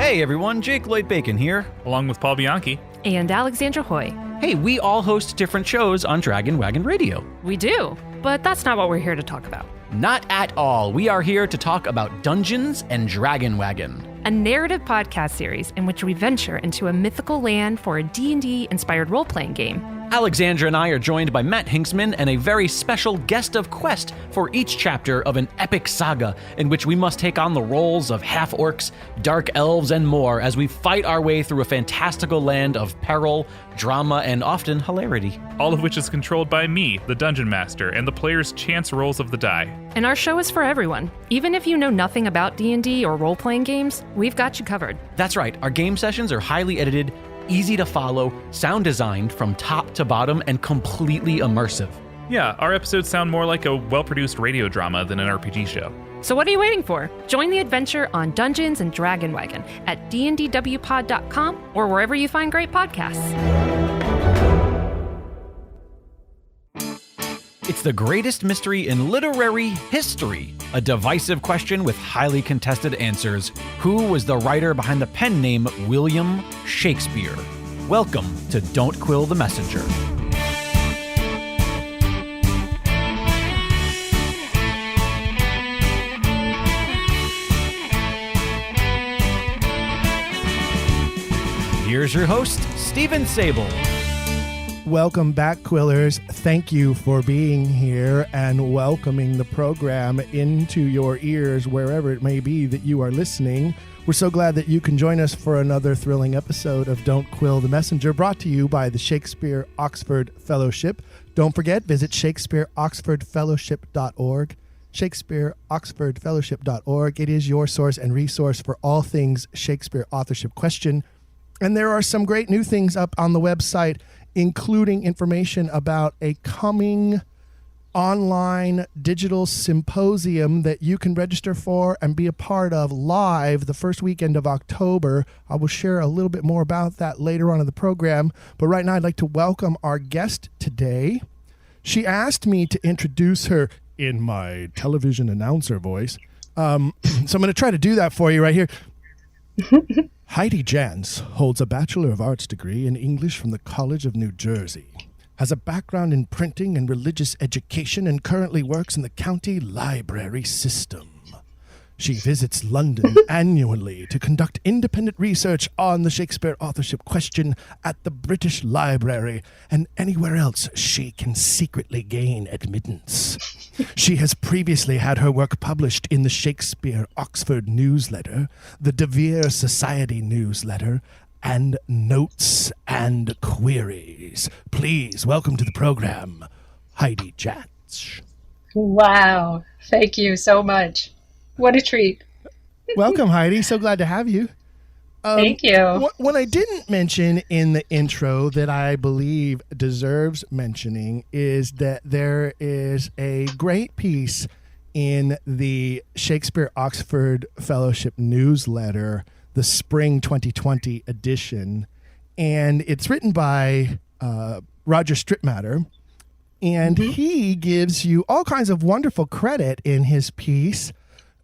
Hey everyone, Jake Lloyd-Bacon here. Along with Paul Bianchi. And Alexandra Hoy. Hey, we all host different shows on Dragon Wagon Radio. We do, but that's not what we're here to talk about. Not at all. We are here to talk about Dungeons and Dragon Wagon, a narrative podcast series in which we venture into a mythical land for a D&D inspired role-playing game. Alexandra and I are joined by Matt Hinksman and a very special guest of quest for each chapter of an epic saga in which we must take on the roles of half-orcs, dark elves, and more as we fight our way through a fantastical land of peril, drama, and often hilarity. All of which is controlled by me, the Dungeon Master, and the player's chance rolls of the die. And our show is for everyone. Even if you know nothing about D&D or role-playing games, we've got you covered. That's right. Our game sessions are highly edited, easy to follow, sound designed from top to bottom, and completely immersive. Yeah, our episodes sound more like a well-produced radio drama than an RPG show. So what are you waiting for? Join the adventure on Dungeons and Dragon Wagon at dndwpod.com or wherever you find great podcasts. It's the greatest mystery in literary history. A divisive question with highly contested answers. Who was the writer behind the pen name William Shakespeare? Welcome to Don't Quill the Messenger. Here's your host, Steven Sabel. Welcome back, Quillers. Thank you for being here and welcoming the program into your ears wherever it may be that you are listening. We're so glad that you can join us for another thrilling episode of Don't Quill the Messenger, brought to you by the Shakespeare Oxford Fellowship. Don't forget, visit ShakespeareOxfordFellowship.org. ShakespeareOxfordFellowship.org. It is your source and resource for all things Shakespeare authorship question. And there are some great new things up on the website, including information about a coming online digital symposium that you can register for and be a part of live the first weekend of October. I will share a little bit more about that later on in the program. But right now I'd like to welcome our guest today. She asked me to introduce her in my television announcer voice. So I'm going to try to do that for you right here. Heidi Jannsch holds a Bachelor of Arts degree in English from the College of New Jersey, has a background in printing and religious education, and currently works in the county library system. She visits London annually to conduct independent research on the Shakespeare authorship question at the British Library and anywhere else she can secretly gain admittance. She has previously had her work published in the Shakespeare Oxford newsletter, the deVere Society newsletter, and Notes and Queries. Please welcome to the program, Heidi Jannsch. Wow. Thank you so much. What a treat. Welcome, Heidi. So glad to have you. Thank you. What I didn't mention in the intro that I believe deserves mentioning is that there is a great piece in the Shakespeare Oxford Fellowship newsletter, the Spring 2020 edition, and it's written by Roger Strittmatter, and he gives you all kinds of wonderful credit in his piece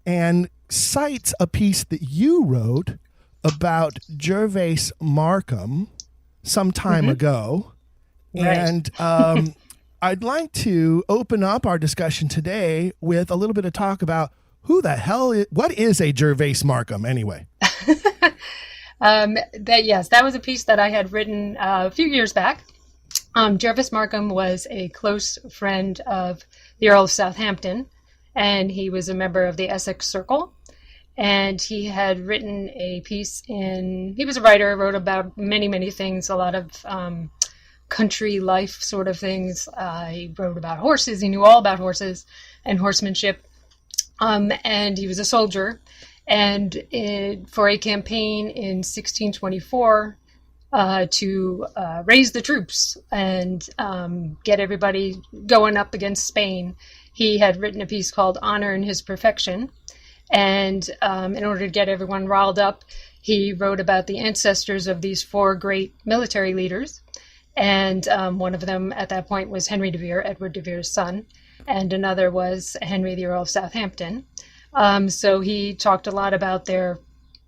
and cites a piece that you wrote about Gervase Markham some time ago. Right. And I'd like to open up our discussion today with a little bit of talk about what is a Gervase Markham anyway? That was a piece that I had written a few years back. Gervase Markham was a close friend of the Earl of Southampton, and he was a member of the Essex Circle. And he had written a piece he was a writer, wrote about many, many things, a lot of country life sort of things. He wrote about horses. He knew all about horses and horsemanship. And he was a soldier. And for a campaign in 1624 to raise the troops and get everybody going up against Spain, he had written a piece called Honor in His Perfection. And in order to get everyone riled up, he wrote about the ancestors of these four great military leaders. And one of them at that point was Henry deVere, Edward deVere's son. And another was Henry, the Earl of Southampton. So he talked a lot about their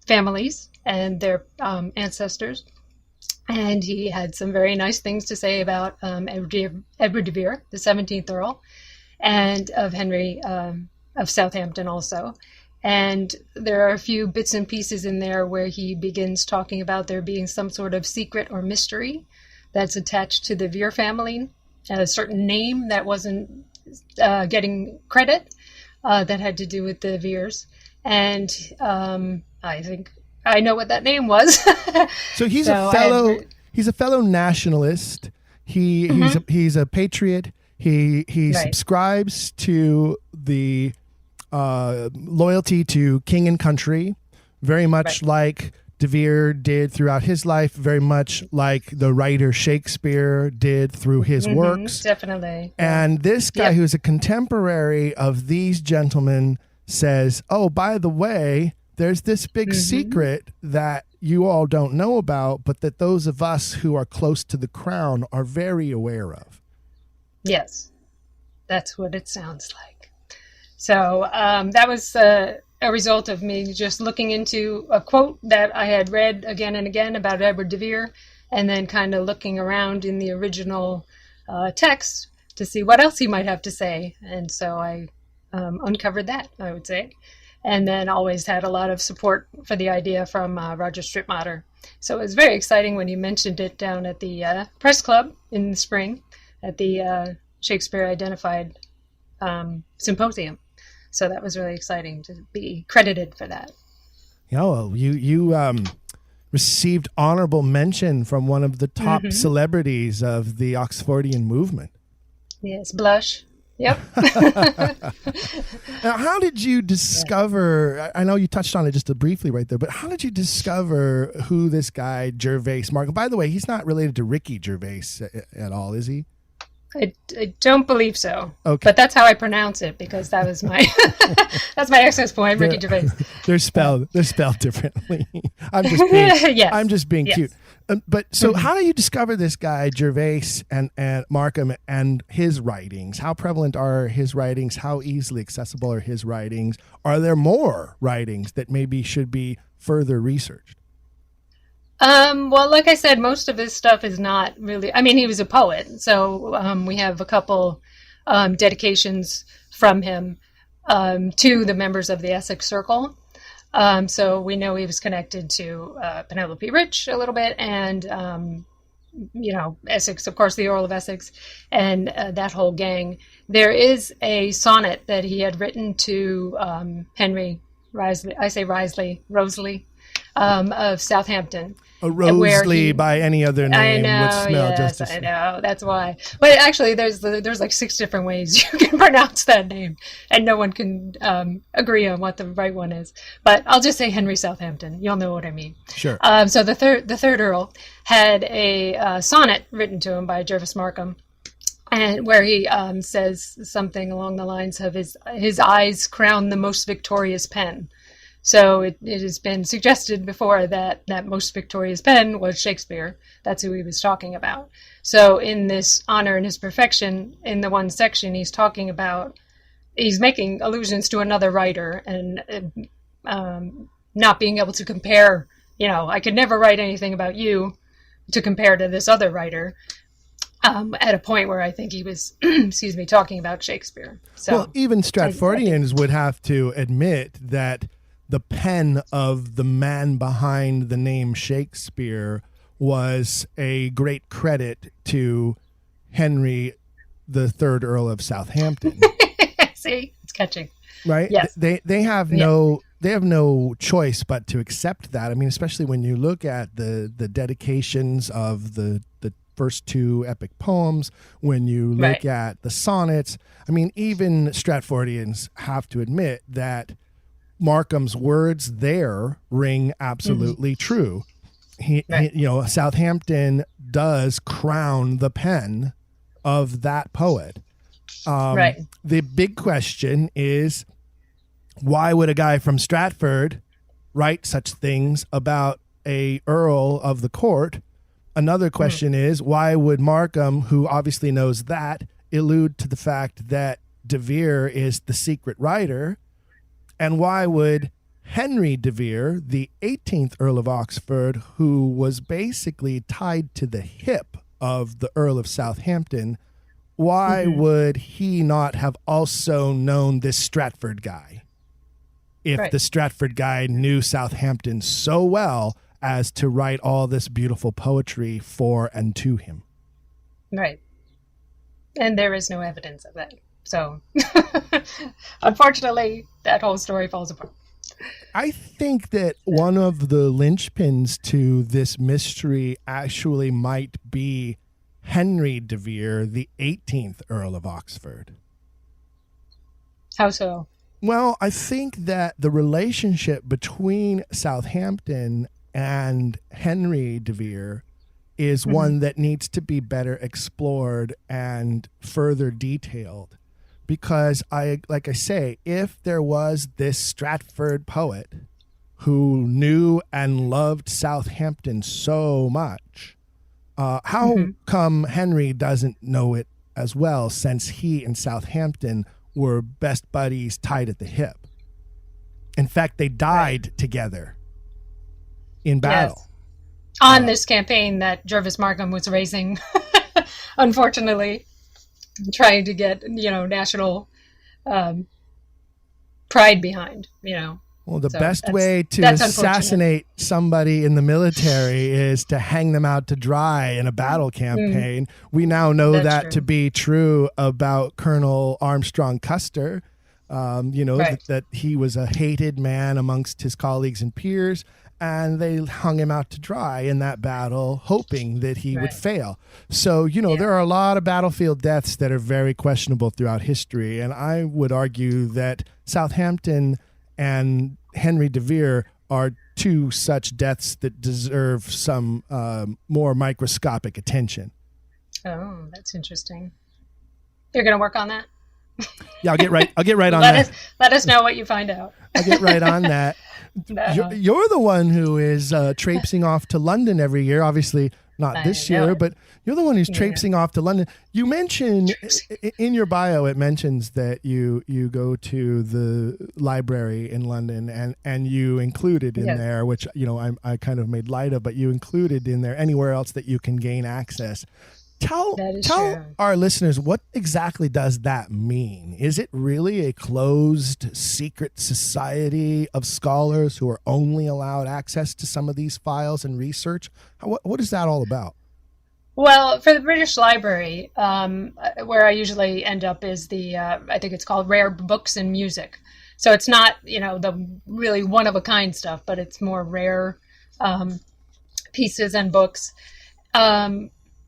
families and their ancestors. And he had some very nice things to say about Edward deVere, the 17th Earl, and of Henry of Southampton also. And there are a few bits and pieces in there where he begins talking about there being some sort of secret or mystery that's attached to the Vere family, a certain name that wasn't getting credit that had to do with the Veres. And I think I know what that name was. So he's a fellow nationalist. He's a patriot. He right. subscribes to the loyalty to king and country, very much right. like deVere did throughout his life, very much like the writer Shakespeare did through his works. Definitely. And this guy who's a contemporary of these gentlemen says, oh, by the way, there's this big secret that you all don't know about, but that those of us who are close to the crown are very aware of. Yes, that's what it sounds like. So that was a result of me just looking into a quote that I had read again and again about Edward deVere, and then kind of looking around in the original text to see what else he might have to say. And so I uncovered that, I would say. And then always had a lot of support for the idea from Roger Strittmatter. So it was very exciting when you mentioned it down at the press club in the spring at the Shakespeare Identified Symposium. So that was really exciting to be credited for that. Yeah, well, you received honorable mention from one of the top celebrities of the Oxfordian movement. Yes, blush. Yep. Now, how did you discover, I know you touched on it just briefly right there, but how did you discover who this guy Gervase Markham, by the way, he's not related to Ricky Gervais at all, is he? I don't believe so. Okay. But that's how I pronounce it, because that was my that's my access point, Ricky Gervais. They're spelled differently. I'm just being cute. But so how do you discover this guy Gervase and Markham and his writings? How prevalent are his writings? How easily accessible are his writings? Are there more writings that maybe should be further researched? Well, like I said, most of his stuff is not really, I mean, he was a poet. So we have a couple dedications from him to the members of the Essex Circle. So we know he was connected to Penelope Rich a little bit, and, Essex, of course, the Earl of Essex, and that whole gang. There is a sonnet that he had written to Henry Wriothesley of Southampton. A Roseley by any other name would smell just as... I know, that's why. But actually, there's like 6 different ways you can pronounce that name, and no one can agree on what the right one is. But I'll just say Henry Southampton. You'll know what I mean. Sure. So the third Earl had a sonnet written to him by Gervase Markham, and where he says something along the lines of his eyes crown the most victorious pen. So it has been suggested before that most victorious pen was Shakespeare. That's who he was talking about. So in this honor and his perfection, in the one section, he's making allusions to another writer and not being able to compare, I could never write anything about you to compare to this other writer. At a point where I think he was, talking about Shakespeare. So, well, even Stratfordians would have to admit that the pen of the man behind the name Shakespeare was a great credit to Henry the Third Earl of Southampton. See, it's catching. Right? Yes. They have no choice but to accept that. I mean, especially when you look at the dedications of the first 2 epic poems, when you look at the sonnets. I mean, even Stratfordians have to admit that Markham's words there ring absolutely true. He, Southampton does crown the pen of that poet. The big question is, why would a guy from Stratford write such things about a earl of the court? Another question is, why would Markham, who obviously knows that, allude to the fact that deVere is the secret writer? And why would Henry deVere, the 18th Earl of Oxford, who was basically tied to the hip of the Earl of Southampton, why would he not have also known this Stratford guy? If the Stratford guy knew Southampton so well as to write all this beautiful poetry for and to him. Right. And there is no evidence of that. So, unfortunately, that whole story falls apart. I think that one of the linchpins to this mystery actually might be Henry deVere, the 18th Earl of Oxford. How so? Well, I think that the relationship between Southampton and Henry deVere is one that needs to be better explored and further detailed. Because like I say, if there was this Stratford poet who knew and loved Southampton so much, how come Henry doesn't know it as well, since he and Southampton were best buddies tied at the hip? In fact, they died together in battle. Yes. On this campaign that Gervase Markham was raising, unfortunately, trying to get, national pride behind, Well, the best way to assassinate somebody in the military is to hang them out to dry in a battle campaign. We now know that to be true about Colonel Armstrong Custer. That he was a hated man amongst his colleagues and peers, and they hung him out to dry in that battle, hoping that he would fail. So, there are a lot of battlefield deaths that are very questionable throughout history, and I would argue that Southampton and Henry deVere are two such deaths that deserve some more microscopic attention. Oh, that's interesting. You're going to work on that? Yeah, I'll get right on that. Let us know what you find out. I'll get right on that. No. You're the one who is traipsing off to London every year. Obviously, not this year, but you're the one who's traipsing off to London. You mentioned in your bio, it mentions that you go to the library in London, and you included in there, which I kind of made light of, but you included in there anywhere else that you can gain access. Tell our listeners, what exactly does that mean? Is it really a closed, secret society of scholars who are only allowed access to some of these files and research? What is that all about? Well, for the British Library, where I usually end up is I think it's called Rare Books and Music. So it's not, the really one-of-a-kind stuff, but it's more rare pieces and books.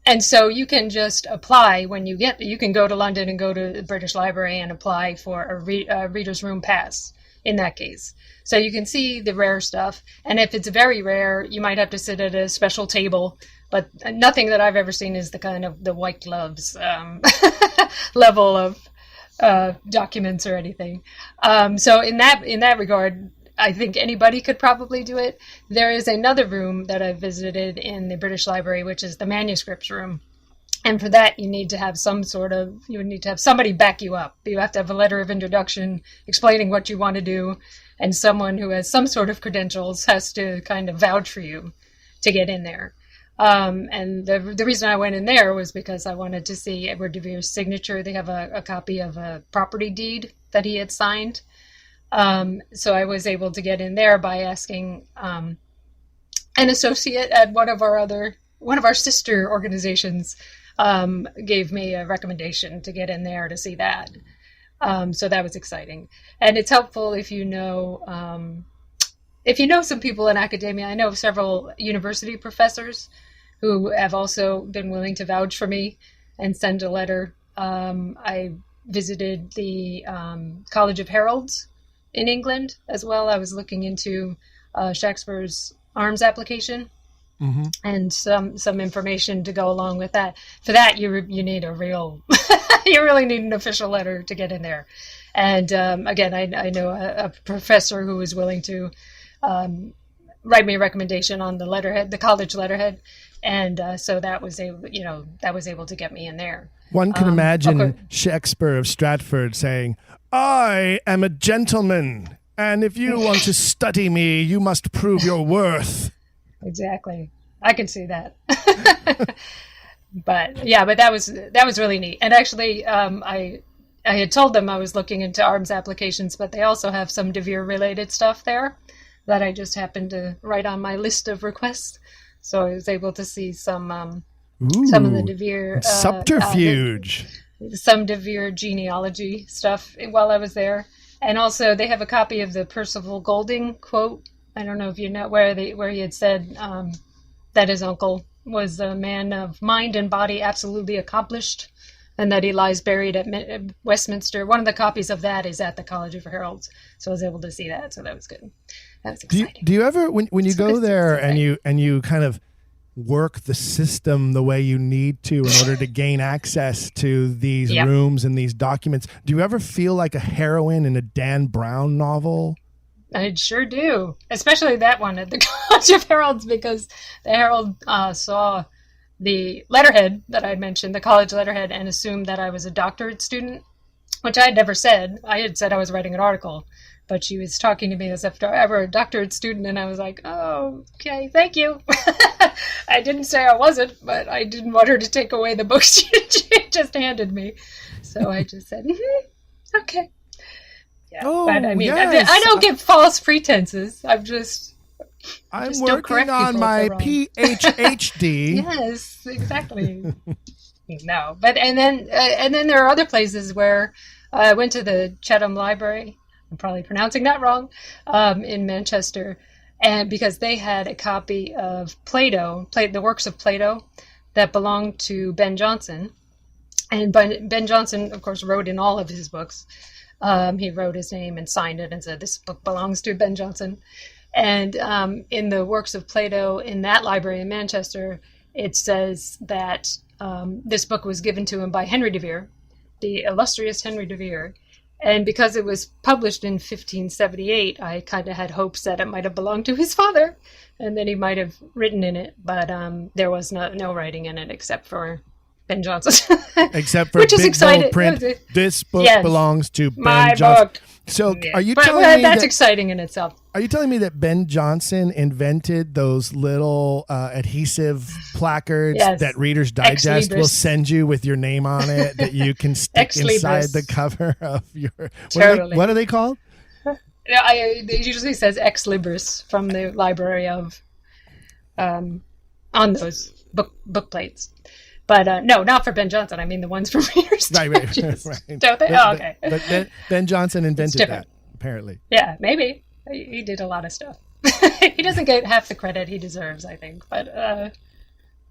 And so you can just apply you can go to London and go to the British Library and apply for a reader's room pass in that case. So you can see the rare stuff. And if it's very rare, you might have to sit at a special table. But nothing that I've ever seen is the kind of the white gloves level of documents or anything. So in that regard, I think anybody could probably do it. There is another room that I've visited in the British Library, which is the manuscripts room. And for that, you would need to have somebody back you up. You have to have a letter of introduction explaining what you want to do. And someone who has some sort of credentials has to kind of vouch for you to get in there. And the reason I went in there was because I wanted to see Edward deVere's signature. They have a copy of a property deed that he had signed. So I was able to get in there by asking an associate at one of our sister organizations gave me a recommendation to get in there to see that. So that was exciting, and it's helpful if you know some people in academia. I know several university professors who have also been willing to vouch for me and send a letter. I visited the College of Heralds in England as well. I was looking into Shakespeare's arms application and some information to go along with that. For that, you need a real, you really need an official letter to get in there. And again, I know a professor who was willing to write me a recommendation on the letterhead, the college letterhead, and so that was able to get me in there. One can imagine Shakespeare of Stratford saying, "I am a gentleman, And if you want to study me, you must prove your worth. Exactly. I can see that. But that was really neat. And actually, I had told them I was looking into ARMS applications, but they also have some deVere related stuff there that I just happened to write on my list of requests. So I was able to see some of the deVere subterfuge, some deVere genealogy stuff while I was there. And also they have a copy of the Percival Golding quote. I don't know if you know where he had said that his uncle was a man of mind and body absolutely accomplished, and that he lies buried at Westminster. One of the copies of that is at the College of Heralds, so I was able to see that. So that was good. That was exciting. Do you ever, when you go there and you kind of work the system the way you need to in order to gain access to these rooms and these documents, do you ever feel like a heroine in a Dan Brown novel? I sure do, especially that one at the College of Heralds, because the Herald saw the letterhead that I had mentioned, the college letterhead, and assumed that I was a doctorate student, which I had never said. I had said I was writing an article, but she was talking to me as if I were a doctorate student, and I was like, oh, okay, thank you. I didn't say I wasn't, but I didn't want her to take away the books she just handed me. So I just said, okay. Yeah, but I mean, yes. I don't give false pretenses. I'm working on my PhD. Yes, exactly. No, but and then there are other places where I went to the Chatham Library. I'm probably pronouncing that wrong, in Manchester, and because they had a copy of Plato, the works of Plato, that belonged to Ben Jonson, and Ben Jonson, of course, wrote in all of his books. He wrote his name and signed it and said, this book belongs to Ben Jonson. And in the works of Plato in that library in Manchester, it says that this book was given to him by Henry deVere, the illustrious Henry deVere. And because it was published in 1578, I kind of had hopes that it might have belonged to his father and that he might have written in it. But there was no writing in it except for Ben Jonson. Except for big bold print, this book belongs to Ben Jonson. So are you telling me that's exciting in itself? Are you telling me that Ben Jonson invented those little adhesive placards that Reader's Digest will send you with your name on it that you can stick inside the cover of your... What are they called? It usually says Ex Libris from the library of... on those book plates. But no, not for Ben Jonson. I mean the ones from Reader's Digest. Right. Don't they? Okay. But Ben Jonson invented that, apparently. Yeah, maybe. He did a lot of stuff. He doesn't get half the credit he deserves, I think. But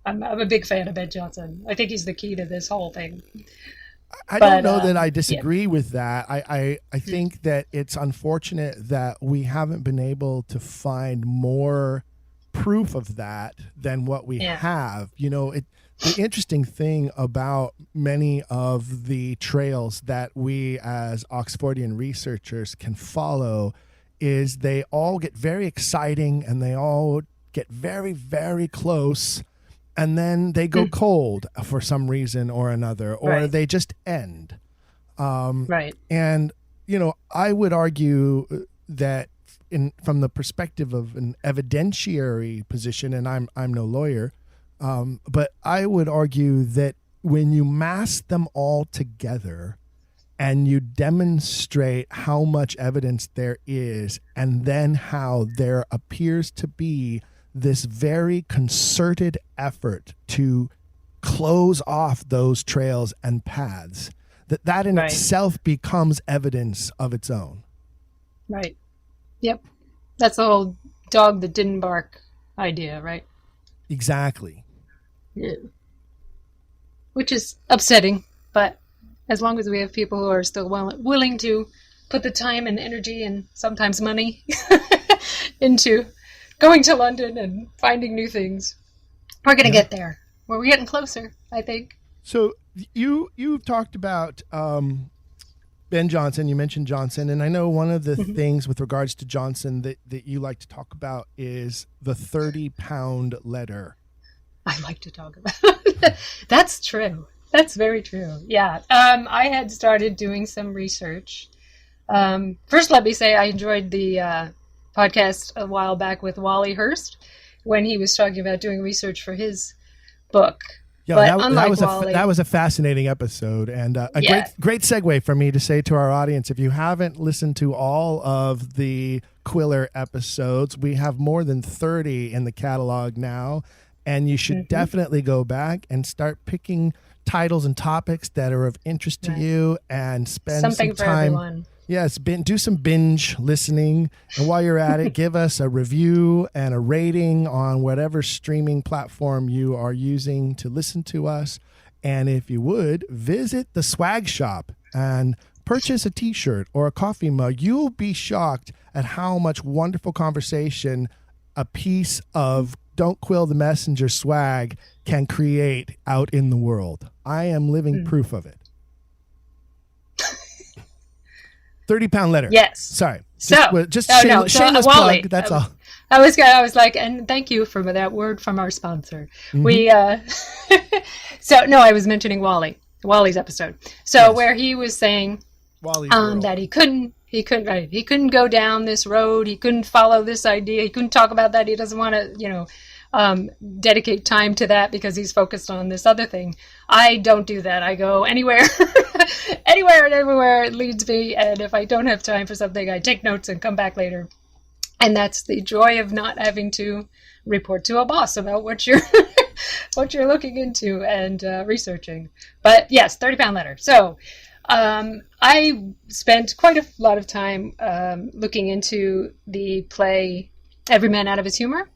I'm a big fan of Ben Jonson. I think he's the key to this whole thing. I don't know that I disagree with that. I think that it's unfortunate that we haven't been able to find more proof of that than what we have. You know, the interesting thing about many of the trails that we as Oxfordian researchers can follow is they all get very exciting and they all get very, very close, and then they go cold for some reason or another, or they just end. And, you know, I would argue that from the perspective of an evidentiary position, and I'm no lawyer, but I would argue that when you mass them all together and you demonstrate how much evidence there is, and then how there appears to be this very concerted effort to close off those trails and paths, that in itself becomes evidence of its own. Right. Yep. That's the whole dog that didn't bark idea, right? Exactly. Yeah. Which is upsetting, but as long as we have people who are still willing to put the time and energy and sometimes money into going to London and finding new things, we're going to get there. We're getting closer, I think. So you've talked about Ben Jonson. You mentioned Jonson, and I know one of the things with regards to Jonson that you like to talk about is the 30-pound letter. I like to talk about it. That's true. That's very true. Yeah. I had started doing some research First, let me say I enjoyed the podcast a while back with Wally Hurst when he was talking about doing research for his book. Yeah, But that was a fascinating episode, and great segue for me to say to our audience, if you haven't listened to all of the Quiller episodes, we have more than 30 in the catalog now, and you should definitely go back and start picking titles and topics that are of interest to you, and spend something some for time. everyone. Yes, do some binge listening, and while you're at it, give us a review and a rating on whatever streaming platform you are using to listen to us. And if you would, visit the swag shop and purchase a t-shirt or a coffee mug. You'll be shocked at how much wonderful conversation a piece of Don't Quill the Messenger swag can create out in the world. I am living proof of it. 30-pound letter. Yes. Sorry. Shameless Wally. Plug. That's all. I was like, and thank you for that word from our sponsor. We, I was mentioning Wally's episode. So where he was saying that he couldn't go down this road. He couldn't follow this idea. He couldn't talk about that. He doesn't want to, dedicate time to that because he's focused on this other thing. I don't do that. I go anywhere, anywhere and everywhere it leads me. And if I don't have time for something, I take notes and come back later. And that's the joy of not having to report to a boss about what you're looking into and researching. But yes, 30-pound letter. So I spent quite a lot of time looking into the play Every Man Out of His Humor.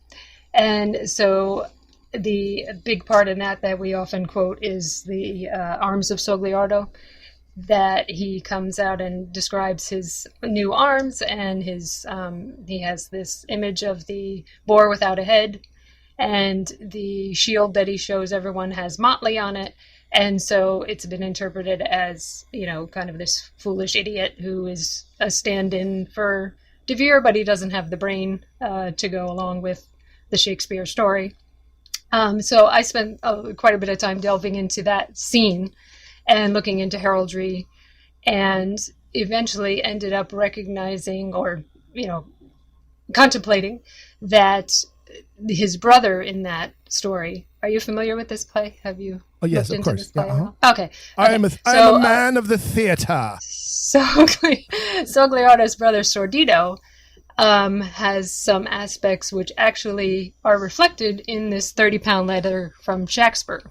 And so the big part in that we often quote is the arms of Sogliardo, that he comes out and describes his new arms, and his he has this image of the boar without a head, and the shield that he shows everyone has motley on it. And so it's been interpreted as, kind of this foolish idiot who is a stand-in for deVere, but he doesn't have the brain to go along with the Shakespeare story. So I spent quite a bit of time delving into that scene and looking into heraldry, and eventually ended up recognizing or, contemplating that his brother in that story. Are you familiar with this play? Have you? Oh, yes, of course. This play Okay. I am a man of the theater. Sogliardo's brother Sordido has some aspects which actually are reflected in this 30-pound letter from Shakespeare.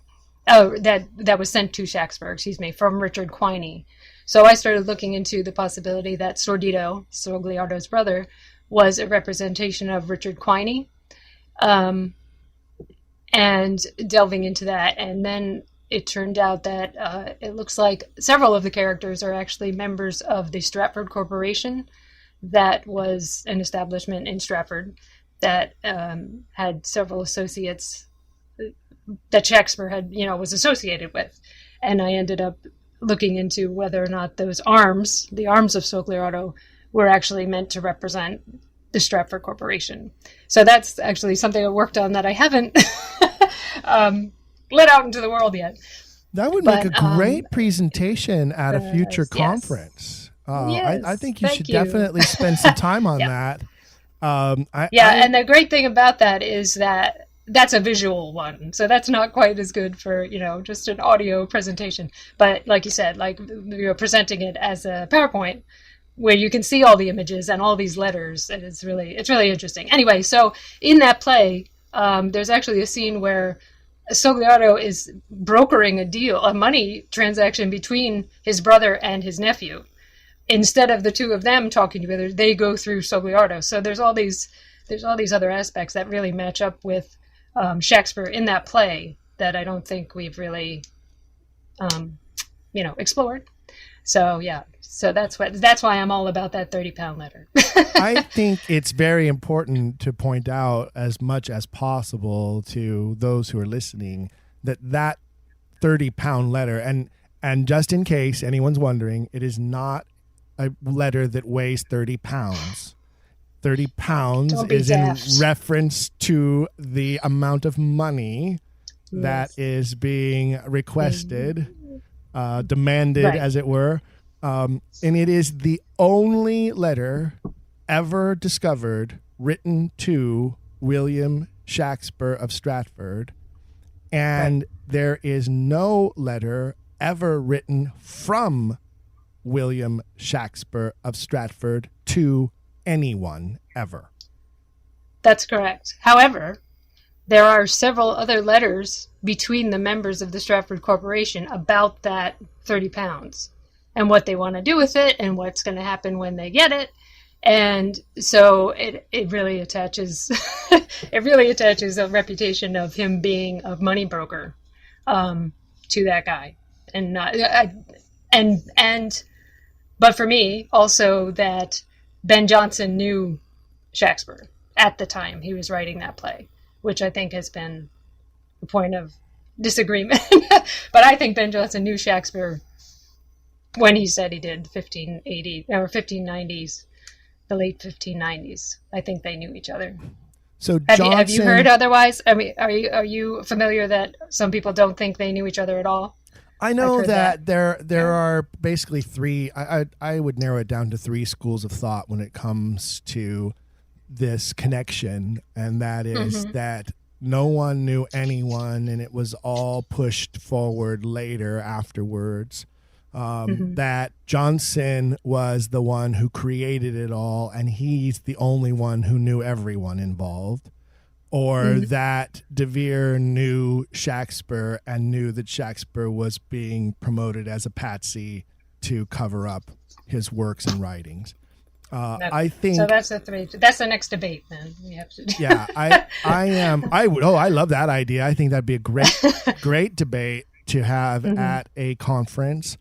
Oh, that was sent to Shakespeare, from Richard Quiney. So I started looking into the possibility that Sordido, Sogliardo's brother, was a representation of Richard Quiney, and delving into that. And then it turned out that it looks like several of the characters are actually members of the Stratford Corporation. That was an establishment in Stratford that had several associates that Shakespeare had, was associated with. And I ended up looking into whether or not those arms, the arms of Sogliardo, were actually meant to represent the Stratford Corporation. So that's actually something I worked on that I haven't let out into the world yet. That would make a great presentation at a future conference. I think you should definitely spend some time on that. And the great thing about that is that that's a visual one, so that's not quite as good for just an audio presentation. But like you said, you're presenting it as a PowerPoint where you can see all the images and all these letters, and it's really interesting. Anyway, so in that play, there's actually a scene where Sogliardo is brokering a money transaction between his brother and his nephew. Instead of the two of them talking together, they go through Sogliardo. So there's all these other aspects that really match up with Shakespeare in that play that I don't think we've really, explored. So that's why I'm all about that 30-pound letter. I think it's very important to point out as much as possible to those who are listening that 30-pound letter, and just in case anyone's wondering, it is not a letter that weighs 30 pounds. 30 pounds is in reference to the amount of money that is being requested, demanded, as it were, And it is the only letter ever discovered written to William Shakespeare of Stratford. And there is no letter ever written from William Shakespeare of Stratford to anyone ever. That's correct. However, there are several other letters between the members of the Stratford Corporation about that 30 pounds and what they want to do with it and what's going to happen when they get it. And so it really attaches a reputation of him being a money broker to that guy. And not but for me also that Ben Jonson knew Shakespeare at the time he was writing that play, which I think has been a point of disagreement. But I think Ben Jonson knew Shakespeare when he said he did 1580 or 1590s, the late 1590s. I think they knew each other. So have you heard otherwise? I mean, are you familiar that some people don't think they knew each other at all? I know that there are basically three. I would narrow it down to three schools of thought when it comes to this connection, and that is that no one knew anyone, and it was all pushed forward later afterwards. That Jonson was the one who created it all, and he's the only one who knew everyone involved. Or that deVere knew Shakespeare and knew that Shakespeare was being promoted as a patsy to cover up his works and writings. I think so. That's the next debate, man. We have to. Yeah, I love that idea. I think that'd be a great debate to have at a conference.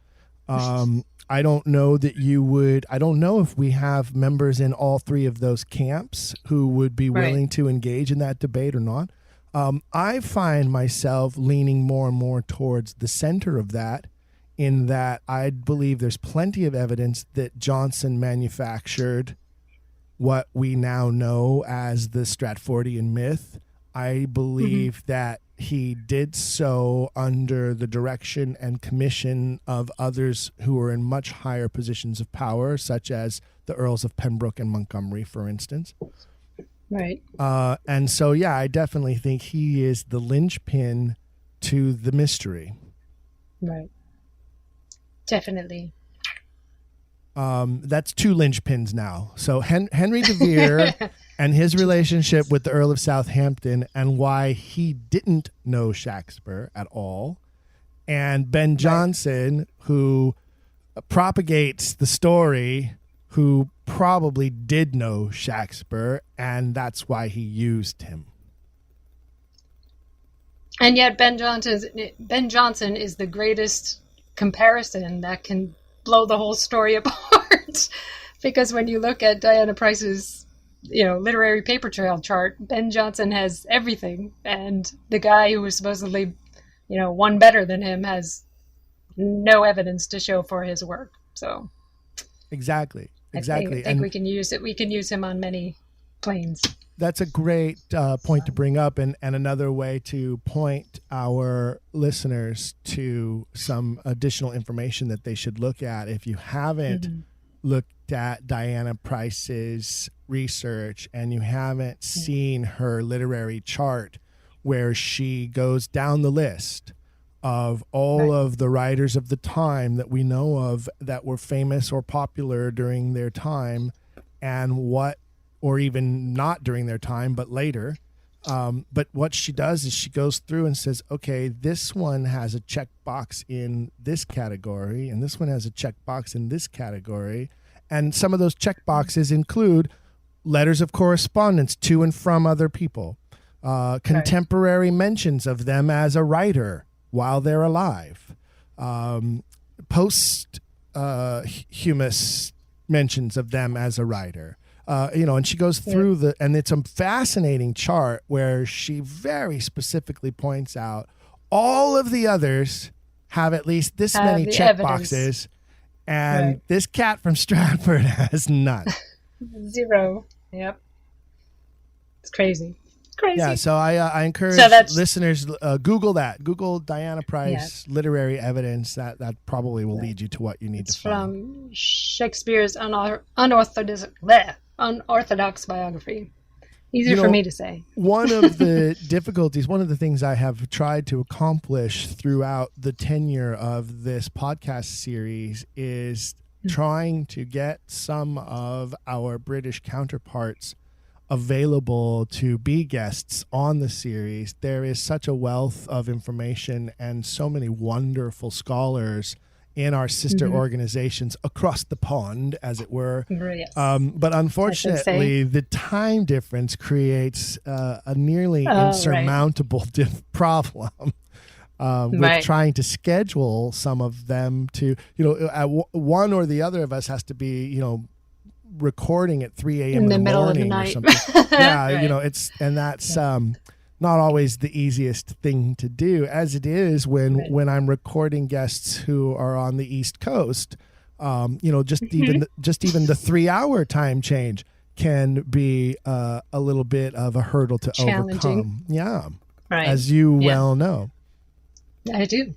I don't know that you would. I don't know if we have members in all three of those camps who would be willing to engage in that debate or not. I find myself leaning more and more towards the center of that, in that I believe there's plenty of evidence that Jonson manufactured what we now know as the Stratfordian myth. I believe that he did so under the direction and commission of others who were in much higher positions of power, such as the Earls of Pembroke and Montgomery, for instance. Right. And so, yeah, I definitely think he is the linchpin to the mystery. Right. Definitely. That's two linchpins now. So Henry deVere and his relationship with the Earl of Southampton and why he didn't know Shakespeare at all. And Ben Jonson, who propagates the story, who probably did know Shakespeare, and that's why he used him. And yet Ben Jonson is the greatest comparison that can blow the whole story apart. Because when you look at Diana Price's literary paper trail chart, Ben Jonson has everything, and the guy who was supposedly one better than him has no evidence to show for his work. So exactly I think we can use it. We can use him on many planes. That's a great point to bring up, and another way to point our listeners to some additional information that they should look at. If you haven't looked at Diana Price's research and you haven't seen her literary chart where she goes down the list of all of the writers of the time that we know of that were famous or popular during their time, and what, or even not during their time, but later. But what she does is she goes through and says, okay, this one has a checkbox in this category, and this one has a checkbox in this category. And some of those checkboxes include letters of correspondence to and from other people, contemporary mentions of them as a writer while they're alive, posthumous mentions of them as a writer. And she goes through and it's a fascinating chart where she very specifically points out all of the others have at least this many check boxes, and this cat from Stratford has none. 0. Yep. It's crazy. crazy. Yeah, so I encourage listeners, Google that. Google Diana Price literary evidence. That probably will lead you to what you need to find. From Shakespeare's unorthodox biography. Easier for me to say. One of the difficulties, one of the things I have tried to accomplish throughout the tenure of this podcast series is trying to get some of our British counterparts available to be guests on the series. There is such a wealth of information and so many wonderful scholars in our sister organizations across the pond, as it were. Yes. But unfortunately, the time difference creates a nearly insurmountable problem with trying to schedule some of them to, one or the other of us has to be, recording at 3 a.m. in the morning or something. Yeah, that's not always the easiest thing to do, as it is when I'm recording guests who are on the East Coast. Even the 3-hour time change can be a little bit of a hurdle to overcome. Yeah, as you well know. I do,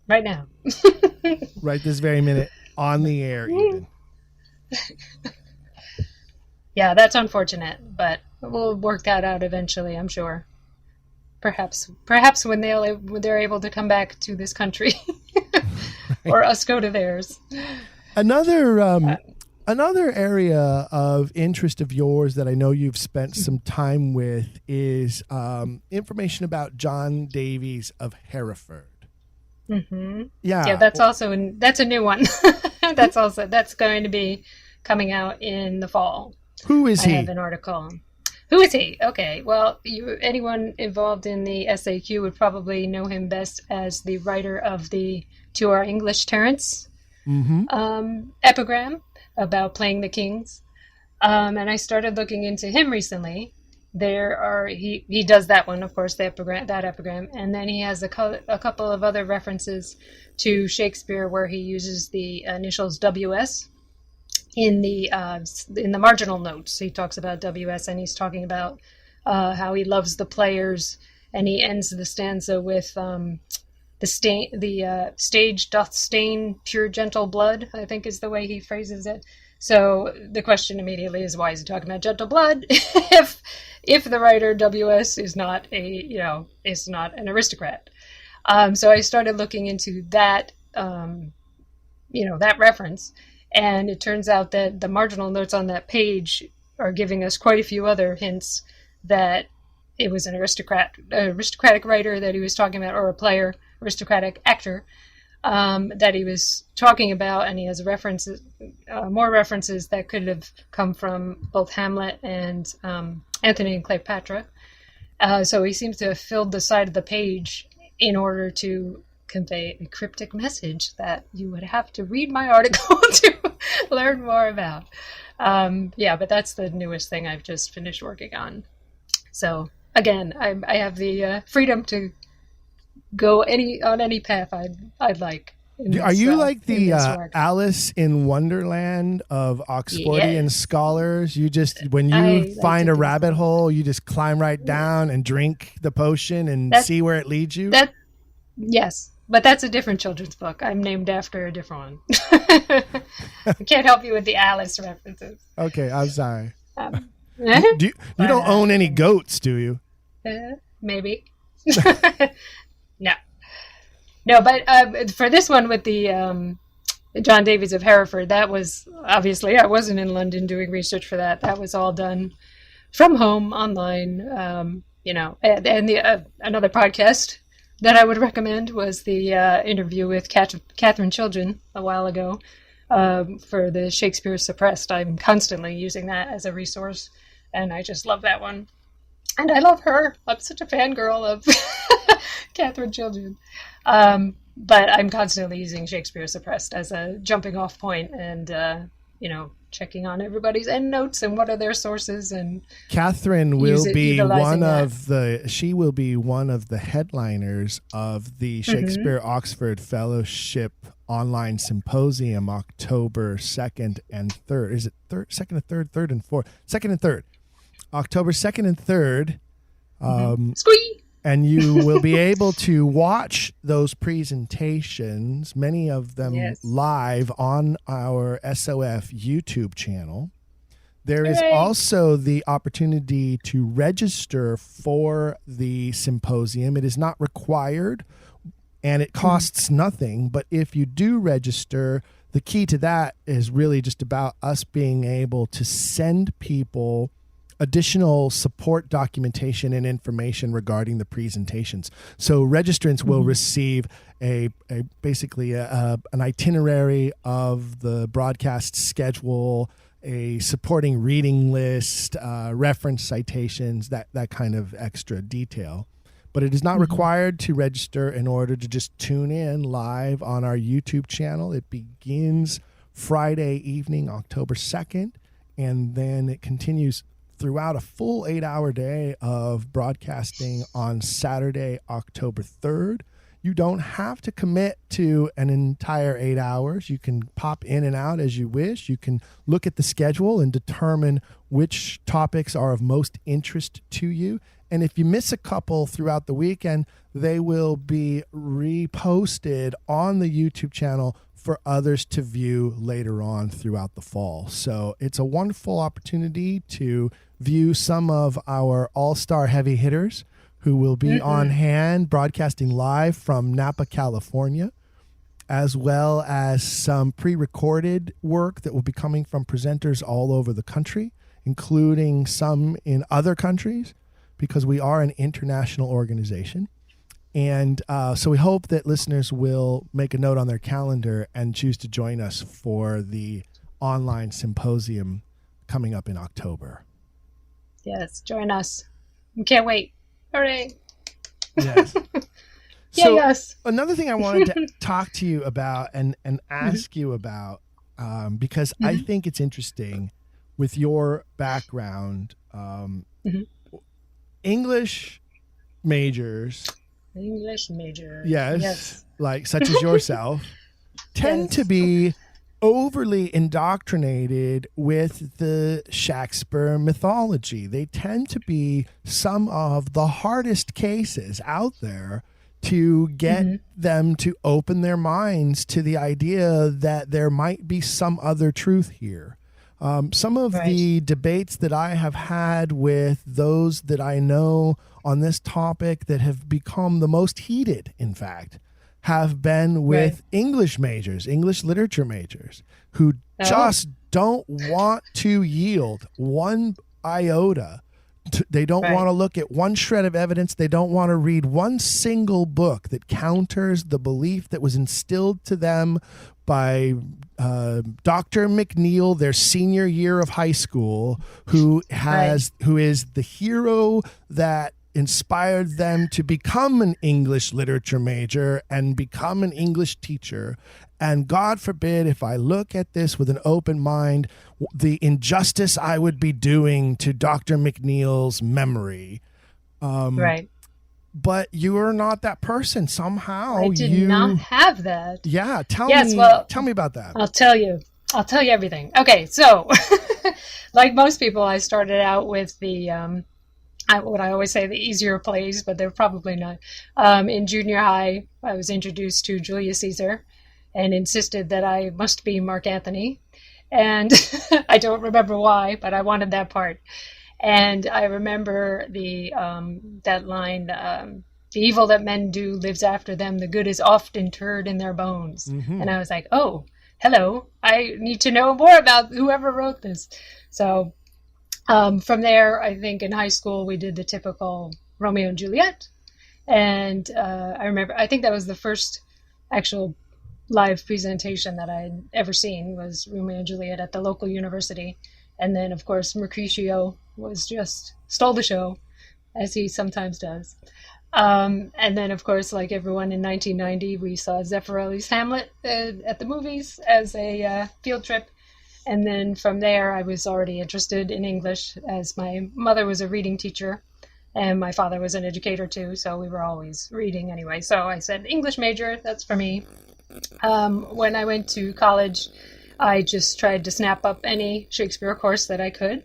right now. Right this very minute, on the air even. Yeah, that's unfortunate, but we'll work that out eventually, I'm sure. Perhaps when they're able to come back to this country, or us go to theirs. Another area of interest of yours that I know you've spent some time with is information about John Davies of Hereford. Mm-hmm. Yeah, that's a new one. that's going to be coming out in the fall. Who is he? I have an article. Who is he? Okay, well, anyone involved in the SAQ would probably know him best as the writer of the To Our English Terence epigram about playing the kings. And I started looking into him recently. He does that one, of course, that epigram, and then he has a couple of other references to Shakespeare where he uses the initials WS. In the marginal notes, he talks about WS, and he's talking about how he loves the players, and he ends the stanza with the stage doth stain pure gentle blood, I think is the way he phrases it. So the question immediately is, why is he talking about gentle blood if the writer WS is not is not an aristocrat? So I started looking into that that reference. And it turns out that the marginal notes on that page are giving us quite a few other hints that it was an aristocratic writer that he was talking about, or a player, aristocratic actor that he was talking about. And he has more references that could have come from both Hamlet and Antony and Cleopatra. So he seems to have filled the side of the page in order to convey a cryptic message that you would have to read my article to learn more about. But that's the newest thing I've just finished working on. So again, I have the freedom to go on any path I'd like. Are you like the Alice in Wonderland of Oxfordian scholars? You just, when you find a rabbit hole, you just climb right down and drink the potion and see where it leads you? Yes. But that's a different children's book. I'm named after a different one. I can't help you with the Alice references. Okay, I'm sorry. You don't own any goats, do you? Maybe. No, but for this one with the John Davies of Hereford, that was, obviously, I wasn't in London doing research for that. That was all done from home, online, and another podcast that I would recommend was the interview with Catherine Children a while ago for the Shakespeare Suppressed. I'm constantly using that as a resource, and I just love that one. And I love her. I'm such a fangirl of Catherine Children. But I'm constantly using Shakespeare Suppressed as a jumping off point and, checking on everybody's endnotes and what are their sources. And Catherine will be one of the headliners of the Shakespeare Oxford Fellowship online symposium, October 2nd and 3rd. Is it 2nd and 3rd, 3rd and 4th? 2nd and 3rd. October 2nd and 3rd. Squee! And you will be able to watch those presentations, many of them live on our SOF YouTube channel. There is also the opportunity to register for the symposium. It is not required and it costs nothing, but if you do register, the key to that is really just about us being able to send people additional support documentation and information regarding the presentations. So registrants will receive basically an itinerary of the broadcast schedule, a supporting reading list, reference citations, that kind of extra detail. But it is not required to register in order to just tune in live on our YouTube channel. It begins Friday evening, October 2nd, and then it continues throughout a full 8-hour day of broadcasting on Saturday, October 3rd. You don't have to commit to an entire 8 hours. You can pop in and out as you wish. You can look at the schedule and determine which topics are of most interest to you. And if you miss a couple throughout the weekend, they will be reposted on the YouTube channel for others to view later on throughout the fall. So it's a wonderful opportunity to view some of our all-star heavy hitters who will be on hand broadcasting live from Napa, California, as well as some pre-recorded work that will be coming from presenters all over the country, including some in other countries, because we are an international organization. And so we hope that listeners will make a note on their calendar and choose to join us for the online symposium coming up in October. Yes, join us. We can't wait. Hooray. Yes. So yes. Another thing I wanted to talk to you about and ask you about, because I think it's interesting with your background, English majors. Yes. Like such as yourself, tend to be overly indoctrinated with the Shakespeare mythology. They tend to be some of the hardest cases out there to get them to open their minds to the idea that there might be some other truth here. Some of the debates that I have had with those that I know on this topic that have become the most heated, in fact, have been with English majors, English literature majors, who just don't want to yield one iota. They don't want to look at one shred of evidence. They don't want to read one single book that counters the belief that was instilled to them by Dr. McNeil, their senior year of high school, who is the hero that inspired them to become an English literature major and become an English teacher. And God forbid, if I look at this with an open mind, the injustice I would be doing to Dr. McNeil's memory. But you are not that person. Somehow I did not have that. Yeah. Tell me about that. I'll tell you everything. Okay. So like most people, I started out with the, what I always say, the easier plays, but they're probably not. In junior high, I was introduced to Julius Caesar and insisted that I must be Mark Antony. And I don't remember why, but I wanted that part. And I remember that line, the evil that men do lives after them. The good is oft interred in their bones. And I was like, oh, hello. I need to know more about whoever wrote this. So from there, I think in high school, we did the typical Romeo and Juliet. And I think that was the first actual live presentation that I had ever seen was Romeo and Juliet at the local university. And then, of course, Mercutio stole the show, as he sometimes does. And then, of course, like everyone in 1990, we saw Zeffirelli's Hamlet at the movies as a field trip. And then from there, I was already interested in English, as my mother was a reading teacher and my father was an educator too. So we were always reading anyway. So I said, English major, that's for me. When I went to college, I just tried to snap up any Shakespeare course that I could.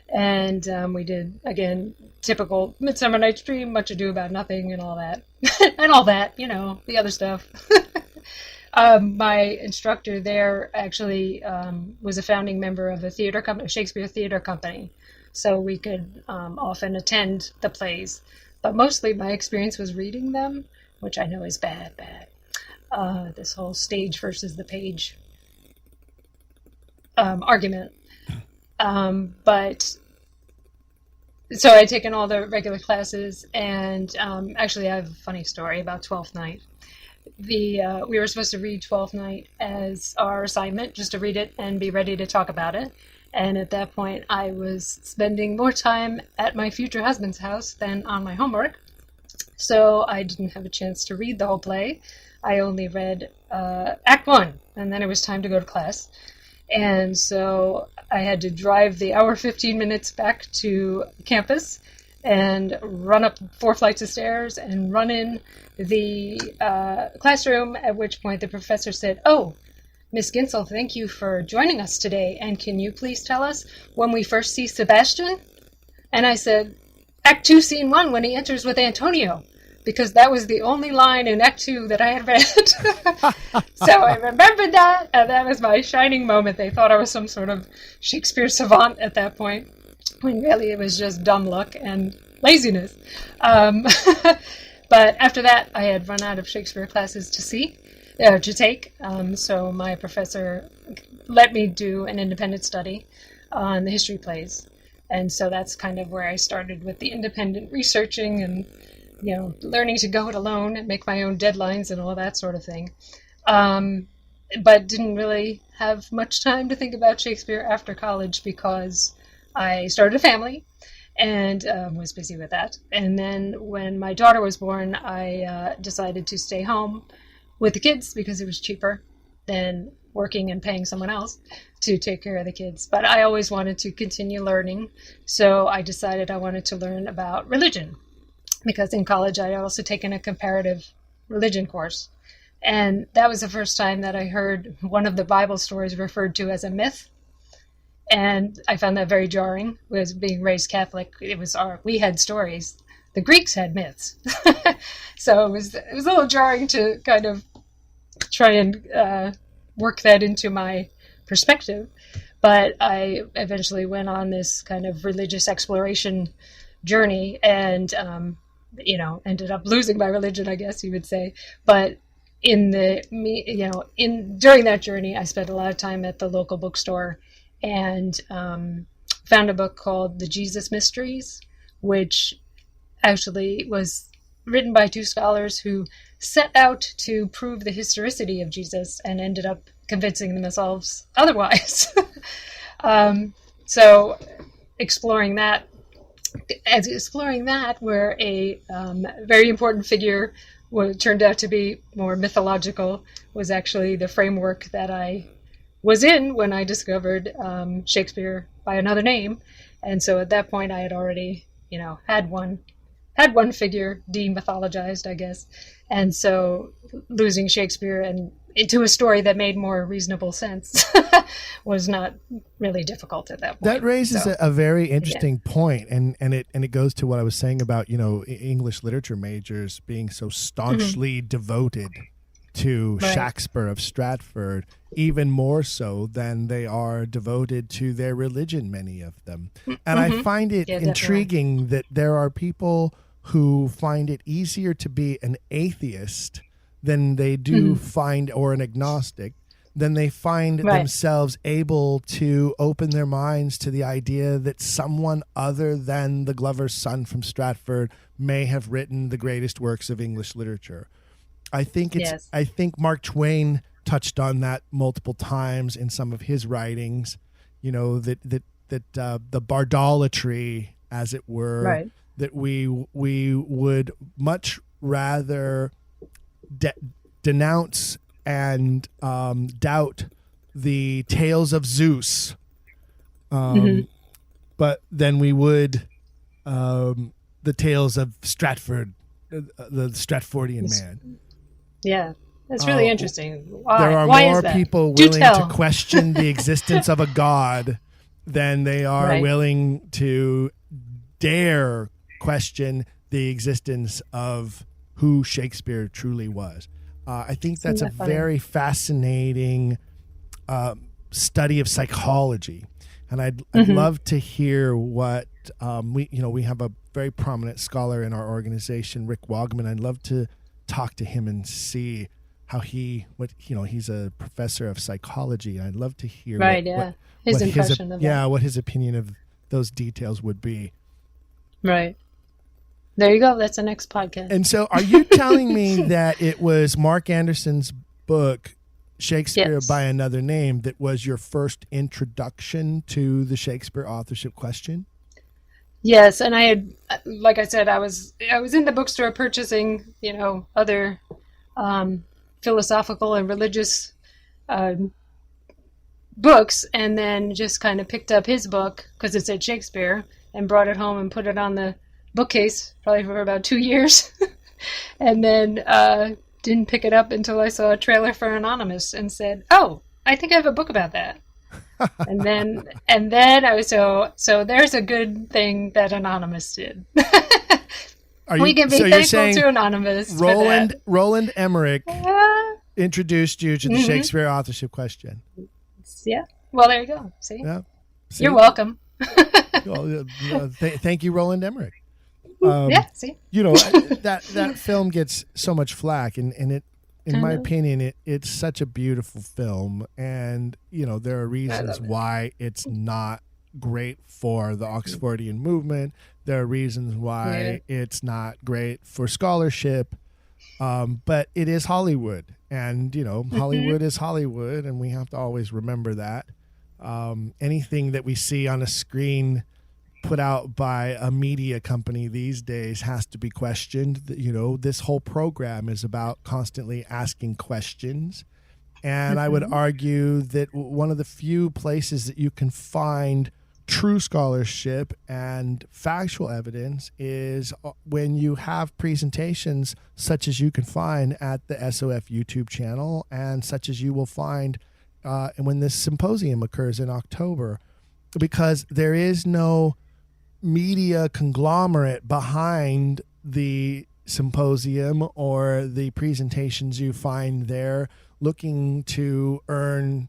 And we did, again, typical Midsummer Night's Dream, Much Ado About Nothing, and all that. And all that, the other stuff. My instructor there actually was a founding member of a theater company, Shakespeare Theater Company. So we could often attend the plays. But mostly my experience was reading them, which I know is bad. This whole stage versus the page argument. But so I'd taken all the regular classes, and actually I have a funny story about Twelfth Night. We were supposed to read Twelfth Night as our assignment, just to read it and be ready to talk about it. And at that point, I was spending more time at my future husband's house than on my homework. So I didn't have a chance to read the whole play. I only read Act 1, and then it was time to go to class. And so I had to drive the hour 15 minutes back to campus and run up 4 flights of stairs and run in the classroom, at which point the professor said, "Oh, Miss Ginsel, thank you for joining us today. And can you please tell us when we first see Sebastian?" And I said, "Act 2, Scene 1, when he enters with Antonio," because that was the only line in Act 2 that I had read. So I remembered that, and that was my shining moment. They thought I was some sort of Shakespeare savant at that point, when really it was just dumb luck and laziness. But after that, I had run out of Shakespeare classes to take. So my professor let me do an independent study on the history plays. And so that's kind of where I started with the independent researching and, learning to go it alone and make my own deadlines and all that sort of thing. But didn't really have much time to think about Shakespeare after college because I started a family and was busy with that. And then when my daughter was born, I decided to stay home with the kids because it was cheaper than working and paying someone else to take care of the kids. But I always wanted to continue learning, so I decided I wanted to learn about religion, because in college I had also taken a comparative religion course. And that was the first time that I heard one of the Bible stories referred to as a myth. And I found that very jarring. Was being raised Catholic, we had stories. The Greeks had myths. So it was a little jarring to kind of try and work that into my perspective. But I eventually went on this kind of religious exploration journey and, ended up losing my religion, I guess you would say. But during that journey, I spent a lot of time at the local bookstore and found a book called The Jesus Mysteries, which actually was written by 2 scholars who set out to prove the historicity of Jesus and ended up convincing themselves otherwise. So exploring that, where a very important figure, what turned out to be more mythological, was actually the framework that I was in when I discovered Shakespeare by another name. And so at that point I had already, had one figure demythologized, I guess. And so losing Shakespeare and into a story that made more reasonable sense was not really difficult at that point. That raises a very interesting point, and it goes to what I was saying about, English literature majors being so staunchly devoted to Shakespeare of Stratford, even more so than they are devoted to their religion, many of them. And I find it intriguing that there are people who find it easier to be an atheist than they do find, or an agnostic, than they find themselves able to open their minds to the idea that someone other than the Glover's son from Stratford may have written the greatest works of English literature. I think I think Mark Twain touched on that multiple times in some of his writings, that the bardolatry, as it were, that we would much rather denounce and doubt the tales of Zeus, but then we would the tales of Stratford, the Stratfordian man. Yeah, that's really interesting. Why? There are Why more is that? people willing to question the existence of a god than they are willing to dare question the existence of who Shakespeare truly was. I think that's a very fascinating study of psychology, and I'd love to hear what we have a very prominent scholar in our organization, Rick Wogman. I'd love to talk to him and see how he's a professor of psychology. I'd love to hear his impression of that. What his opinion of those details would be. Right. There you go. That's the next podcast. And so are you telling me that it was Mark Anderson's book, Shakespeare by Another Name, that was your first introduction to the Shakespeare authorship question? Yes, and I had, like I said, I was in the bookstore purchasing, other philosophical and religious books, and then just kind of picked up his book because it said Shakespeare, and brought it home and put it on the bookcase probably for about 2 years, and then didn't pick it up until I saw a trailer for Anonymous and said, "Oh, I think I have a book about that." and then I was so there's a good thing that Anonymous did. We can be thankful to Anonymous. Roland Emmerich introduced you to the Shakespeare authorship question. Yeah. Well, there you go. See? Yeah. You're welcome. Thank you, Roland Emmerich. See? That film gets so much flack, and it, in my opinion, it's such a beautiful film, and there are reasons why it's not great for the Oxfordian movement. There are reasons why it's not great for scholarship, but it is Hollywood, and Hollywood is Hollywood, and we have to always remember that. Anything that we see on a screen put out by a media company these days has to be questioned. This whole program is about constantly asking questions. And I would argue that one of the few places that you can find true scholarship and factual evidence is when you have presentations such as you can find at the SOF YouTube channel, and such as you will find when this symposium occurs in October, because there is no media conglomerate behind the symposium or the presentations you find there looking to earn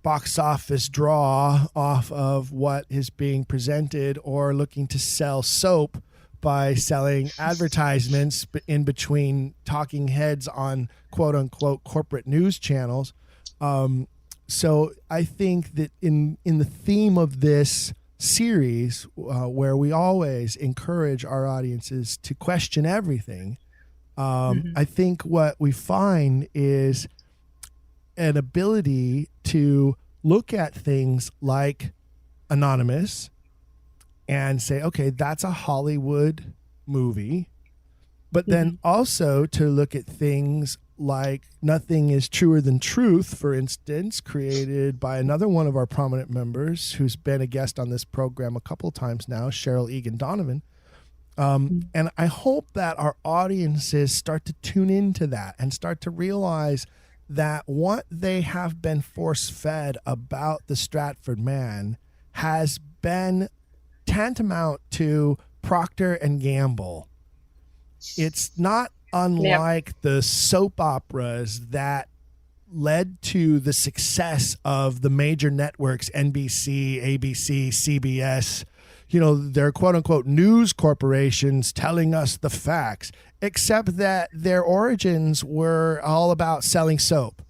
box office draw off of what is being presented, or looking to sell soap by selling advertisements in between talking heads on quote unquote corporate news channels. So I think that in the theme of this series, where we always encourage our audiences to question everything, I think what we find is an ability to look at things like Anonymous and say, okay, that's a Hollywood movie, but then also to look at things like Nothing is Truer Than Truth, for instance, created by another one of our prominent members who's been a guest on this program a couple of times now, Cheryl Egan Donovan. And I hope that our audiences start to tune into that and start to realize that what they have been force-fed about the Stratford man has been tantamount to Procter and Gamble. It's not unlike the soap operas that led to the success of the major networks, NBC, ABC, CBS. They're quote unquote news corporations telling us the facts, except that their origins were all about selling soap.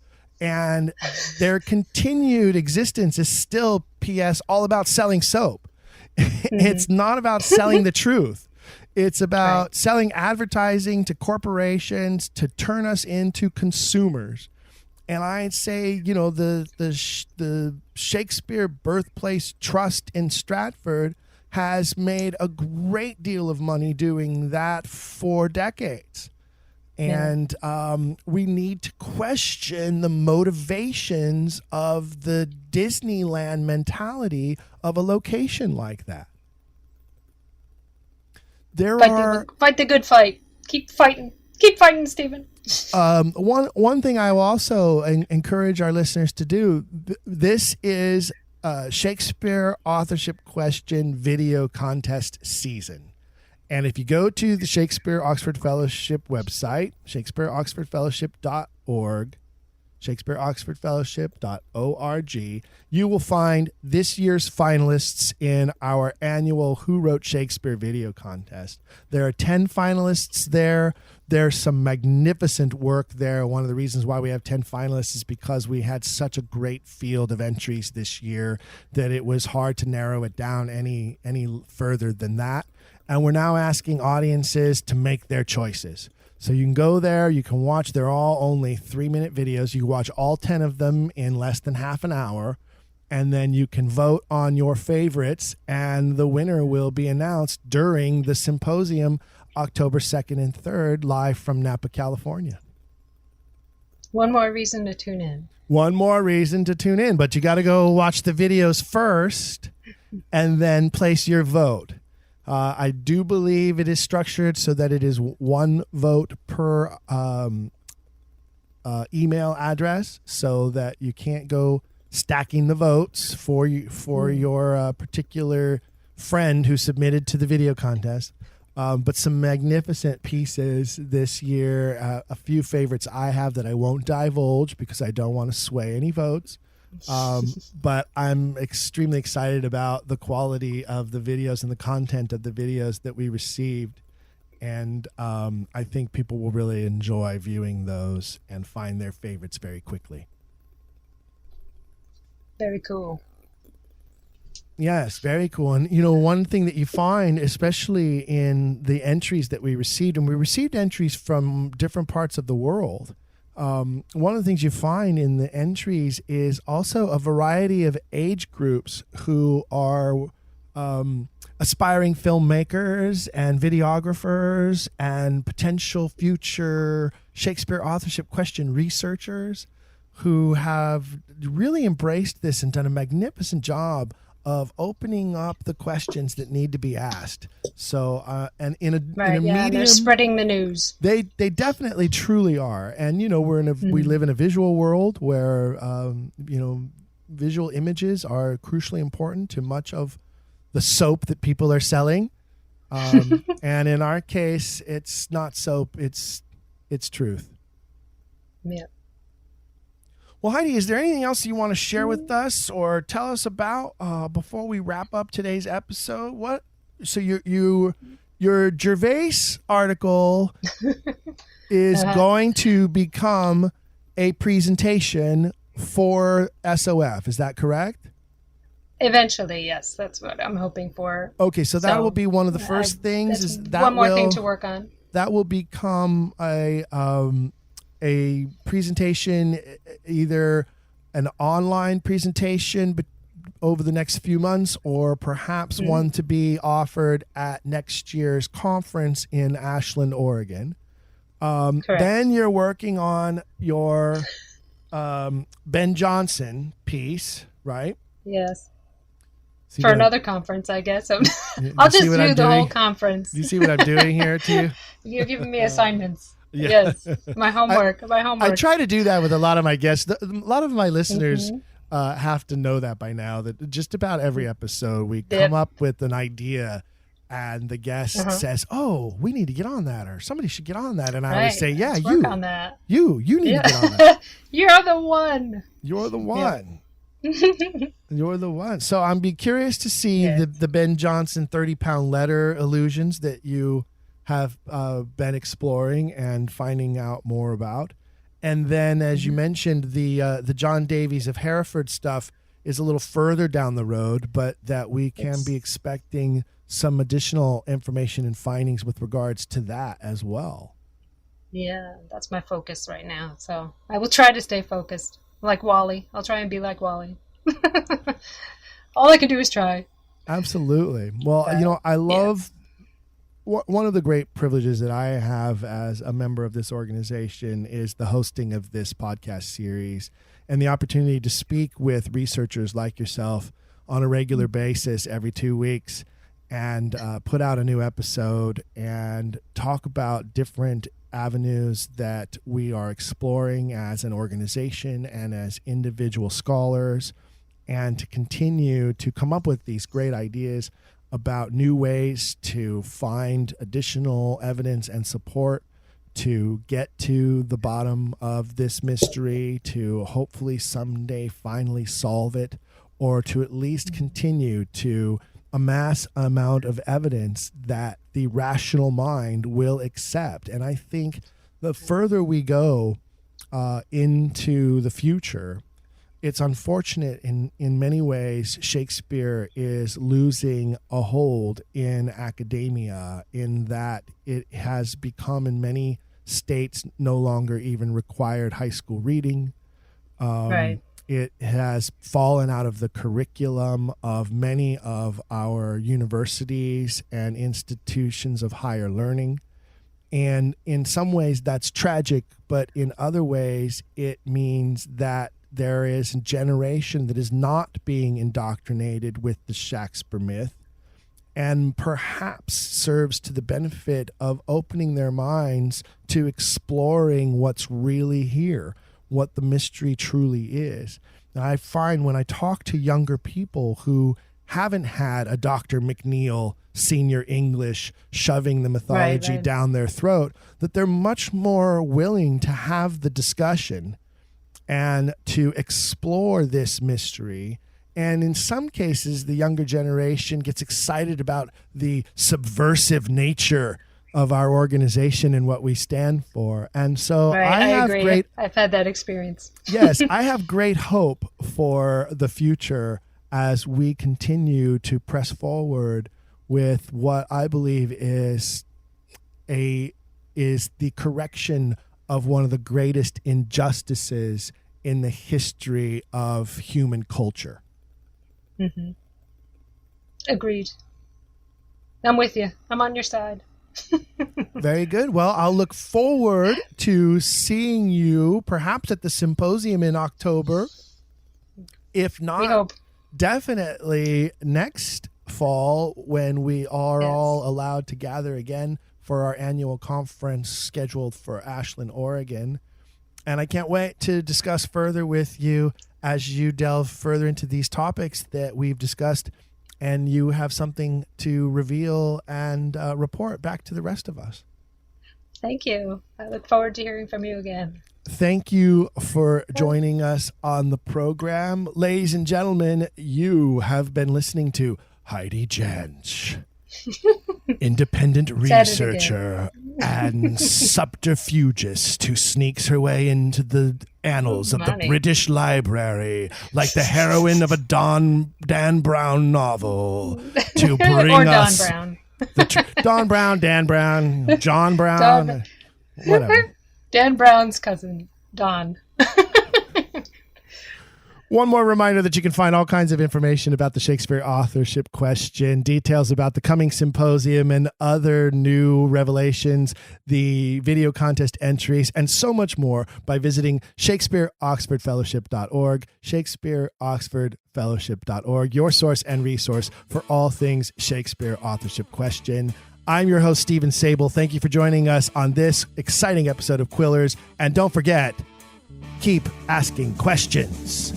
And their continued existence is still, P.S., all about selling soap. It's not about selling the truth. It's about selling advertising to corporations to turn us into consumers. And I'd say, the Shakespeare Birthplace Trust in Stratford has made a great deal of money doing that for decades. And we need to question the motivations of the Disneyland mentality of a location like that. Fight the good fight. Keep fighting. Keep fighting, Stephen. One thing I will also encourage our listeners to do. This is Shakespeare Authorship Question Video Contest Season. And if you go to the Shakespeare Oxford Fellowship website, shakespeareoxfordfellowship.org, shakespeareoxfordfellowship.org, you will find this year's finalists in our annual Who Wrote Shakespeare video contest. There are 10 finalists there. There's some magnificent work there. One of the reasons why we have 10 finalists is because we had such a great field of entries this year that it was hard to narrow it down any further than that. And we're now asking audiences to make their choices. So you can go there, you can watch, they're all only 3-minute videos. You can watch all 10 of them in less than half an hour, and then you can vote on your favorites, and the winner will be announced during the symposium October 2nd and 3rd, live from Napa, California. One more reason to tune in. One more reason to tune in, but you got to go watch the videos first and then place your vote. I do believe it is structured so that it is one vote per email address, so that you can't go stacking the votes for your particular friend who submitted to the video contest. But some magnificent pieces this year. A few favorites I have that I won't divulge because I don't want to sway any votes. But I'm extremely excited about the quality of the videos and the content of the videos that we received. And I think people will really enjoy viewing those and find their favorites very quickly. Very cool. Yes, very cool. And, one thing that you find, especially in the entries that we received, and we received entries from different parts of the world. One of the things you find in the entries is also a variety of age groups who are aspiring filmmakers and videographers and potential future Shakespeare authorship question researchers who have really embraced this and done a magnificent job of opening up the questions that need to be asked. So, and in a medium, they're spreading the news. They definitely truly are. And, we live in a visual world where, visual images are crucially important to much of the soap that people are selling. And in our case, it's not soap, it's truth. Yeah. Well, Heidi, is there anything else you want to share with us or tell us about before we wrap up today's episode? So your Gervase article is going to become a presentation for SOF. Is that correct? Eventually, yes. That's what I'm hoping for. Okay, so that will be one of the first things. Is that one more thing to work on? That will become a presentation, either an online presentation over the next few months, or perhaps one to be offered at next year's conference in Ashland, Oregon. Then you're working on your Ben Jonson piece, right? Yes. For another conference, I guess. I'll just do the whole conference. Do you see what I'm doing here too? You're giving me assignments. Yeah. Yes, my homework. I try to do that with a lot of my guests. A lot of my listeners have to know that by now, that just about every episode we come up with an idea and the guest says, "Oh, we need to get on that," or "Somebody should get on that." And I always say, "Yeah, work on that. You need to get on that. You're the one. You're the one." You're the one. So I'm be curious to see the Ben Jonson 30-pound letter illusions that you have been exploring and finding out more about. And then, as you mentioned, the John Davies of Hereford stuff is a little further down the road, but that we can be expecting some additional information and findings with regards to that as well. Yeah, that's my focus right now. So I will try to stay focused, like Wally. I'll try and be like Wally. All I can do is try. Absolutely. Well, I love... One of the great privileges that I have as a member of this organization is the hosting of this podcast series and the opportunity to speak with researchers like yourself on a regular basis every 2 weeks and put out a new episode and talk about different avenues that we are exploring as an organization and as individual scholars, and to continue to come up with these great ideas about new ways to find additional evidence and support to get to the bottom of this mystery, to hopefully someday finally solve it, or to at least continue to amass an amount of evidence that the rational mind will accept. And I think the further we go into the future, it's unfortunate in many ways Shakespeare is losing a hold in academia, in that it has become in many states no longer even required high school reading. Right. It has fallen out of the curriculum of many of our universities and institutions of higher learning. And in some ways that's tragic, but in other ways it means that there is a generation that is not being indoctrinated with the Shakespeare myth, and perhaps serves to the benefit of opening their minds to exploring what's really here, what the mystery truly is. And I find when I talk to younger people who haven't had a Dr. McNeil senior English shoving the mythology down their throat, that they're much more willing to have the discussion and to explore this mystery. And in some cases, the younger generation gets excited about the subversive nature of our organization and what we stand for. And so I agree. I've had that experience. Yes, I have great hope for the future as we continue to press forward with what I believe is the correction of one of the greatest injustices in the history of human culture. Mm-hmm. Agreed. I'm with you. I'm on your side. Very good. Well, I'll look forward to seeing you perhaps at the symposium in October. If not, we hope. Definitely next fall when we are all allowed to gather again for our annual conference scheduled for Ashland, Oregon. And I can't wait to discuss further with you as you delve further into these topics that we've discussed, and you have something to reveal and report back to the rest of us. Thank you. I look forward to hearing from you again. Thank you for joining us on the program. Ladies and gentlemen, you have been listening to Heidi Jannsch, independent researcher and subterfugist who sneaks her way into the annals of the British Library like the heroine of a Dan Brown novel to bring or us... Don Brown. Don Brown, Dan Brown, John Brown, whatever. Dan Brown's cousin, Don. One more reminder that you can find all kinds of information about the Shakespeare authorship question, details about the coming symposium and other new revelations, the video contest entries, and so much more by visiting ShakespeareOxfordFellowship.org, ShakespeareOxfordFellowship.org, your source and resource for all things Shakespeare authorship question. I'm your host, Steven Sabel. Thank you for joining us on this exciting episode of Quillers. And don't forget, keep asking questions.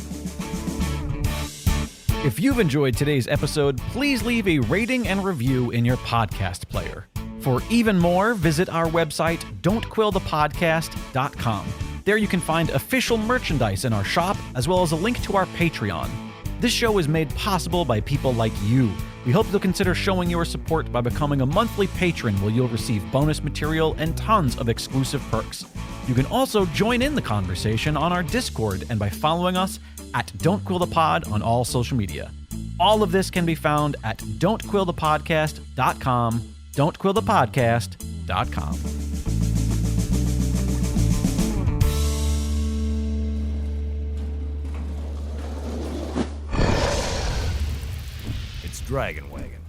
If you've enjoyed today's episode, please leave a rating and review in your podcast player. For even more, visit our website, don'tquillthepodcast.com. There you can find official merchandise in our shop, as well as a link to our Patreon. This show is made possible by people like you. We hope you'll consider showing your support by becoming a monthly patron, where you'll receive bonus material and tons of exclusive perks. You can also join in the conversation on our Discord and by following us at Don't Quill the Pod on all social media. All of this can be found at don'tquillthepodcast.com, don'tquillthepodcast.com. It's Dragon Wagon.